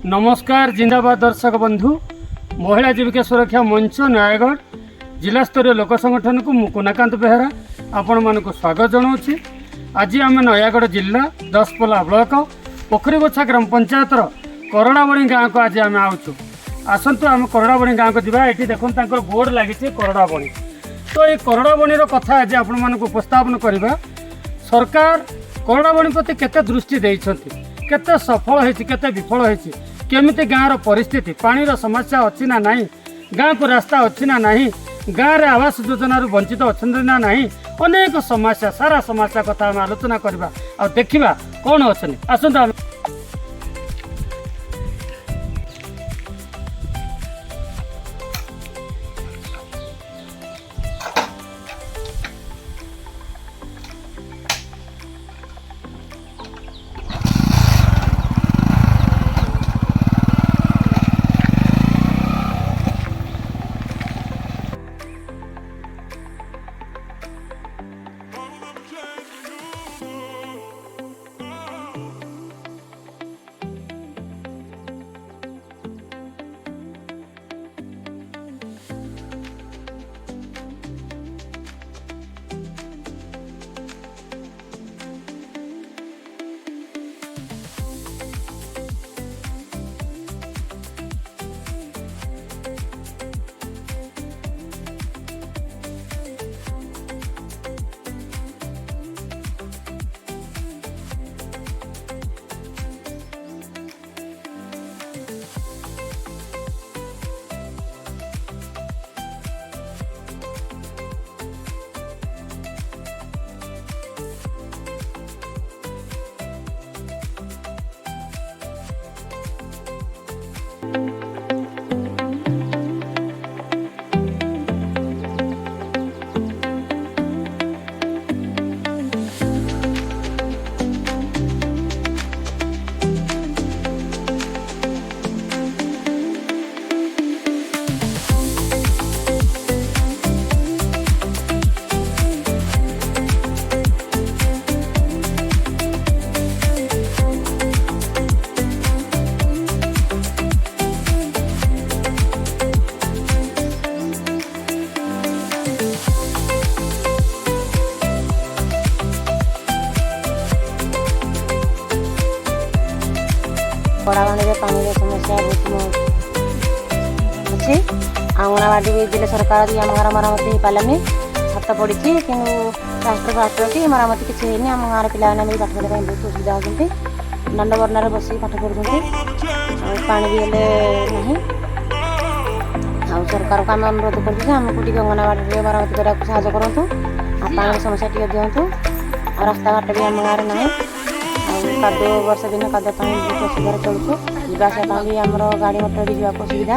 नमस्कार जिंदाबाद दर्शक बंधु महिला जीविका सुरक्षा मंच नयागढ़ जिला स्तरीय लोक संगठन को मु कुनाकांत बेहरा आपण मानक स्वागत जनाऊँ। आज आम नयागढ़ जिला दसपल्ला ब्लॉक पोखरीगछा ग्राम पंचायत करड़ाबणी गाँव को आज आम आसु आसतु आम करड़ाबणी गाँव को जा ये देखो बोर्ड लगी करड़ाबणी। तो ये करड़ाबणी कथा आज आपण मानक उपस्थापन करवा सरकार करड़ाबणी प्रति केते दृष्टि देइछथि, केते सफल होइछि केते विफल होइछि, केमिति गाँव परिस्थिति पानीर समस्या अच्छी ना नहीं, गाँव को रास्ता अच्छी ना नहीं, गाँव रे आवास योजना वंचित अच्छा ना नहीं, अनेक समस्या सारा समस्या कथा आम आलोचना करवा आ देखा कौन अच्छे आसतु। कड़ाबाणी पानी समस्या बहुत अच्छी अंगनवाड़ी भी जिले सरकार आम गाँव मरामती हो पारानी छात पड़ी कि राष्ट्र फाष्ट्र कि मरामती किसी है आम गाँव पाने पाठ पढ़ाई बहुत असुविधा होती दंड बर्णार बस पाठ पढ़ुं पा भी हेले ना सरकार को आम अनुरोध करमको टी अंगनवाड़ी मरामती करने साहय करूँ पानी समस्या टी दिंतु रास्ता घाट भी आम गाँव ना कादो वर्ष दिन कादो बहुत असुविधा चलुँ जावासा भी आम गाड़ी मटर भी जावाक असुविधा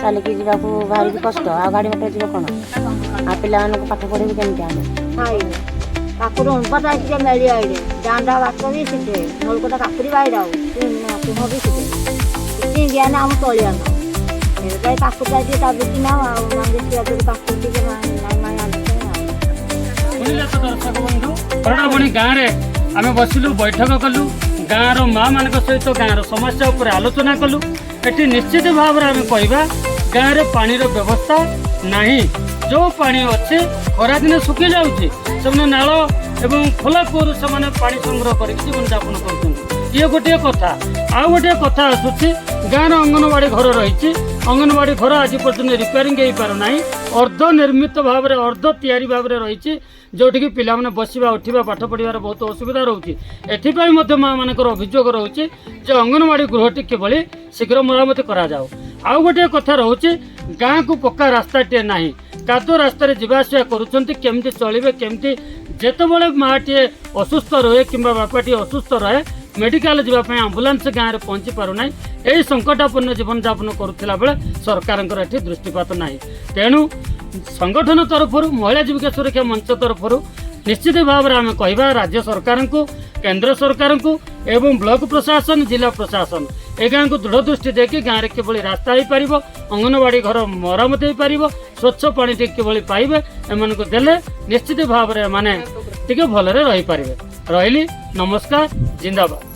चलिकी जावाक भारी भी कष्ट आ गाड़ी मटर जीव कौन आ पे पाठ पढ़े केमती काकुर मेली आईडे डांडा बात भी सीटे नलकोटा काकुरी बाईड तुम भी सीटे ज्ञान आम चलिया काकुर बिकिना करड़ाबणी गाँव में आम बसिलु बैठक कलु गाँव माँ मान सहित गाँव समस्या उपर आलोचना कलु। ये निश्चित भाव में आम कह गाँव में पानी व्यवस्था नहीं, जो पानी अच्छे खरा दिन सुखी जाऊँगी से नाल एवं खोला कूर से पानी संग्रह कर जीवन यापन कर ये गोटे कथा। आउ गोटे कथा आसूसी गाँव अंगनवाड़ी घर रही अंगनवाड़ी घर आज पर्यटन रिपेयरिंग हो पारना अर्ध निर्मित भाव में अर्ध तैयारी भाव में रही जोटि पिला माने बसवा उठा पाठ पढ़ार बहुत असुविधा रोचे। एथिपाई माँ मानकर अभियोग रोचे जो अंगनवाड़ी गृहटी किभली शीघ्र मरामती करा जाओ। आउ गोटे कथा रोचे गाँ को पक्का रास्ताटे ना कादो रास्तार जावासा करमती चलिए केमती जितेबाला माँटे असुस्थ रहे कि बापाटी असुस्थ रहे मेडिकल जावाई आंबुलांस गाँव में पहुँची पारना यही संकटापन्न जीवन यापन करुला बेले सरकार दृष्टिपात ना। तेणु संगठन तरफ महिला जीविका सुरक्षा मंच तरफ निश्चित भाव में आम कह राज्य सरकार को केंद्र सरकार को एवं ब्लॉक प्रशासन जिला प्रशासन ए गाँव को दृढ़ दृष्टि देखिए गाँव में किभली रास्ता हो पार अंगनवाड़ी घर मरामती हो पार स्वच्छ पानी किभली पाइबे एम देले निश्चित भाव में माने टिके भलरे रही पारिबे। रही नमस्कार जिंदाबाद।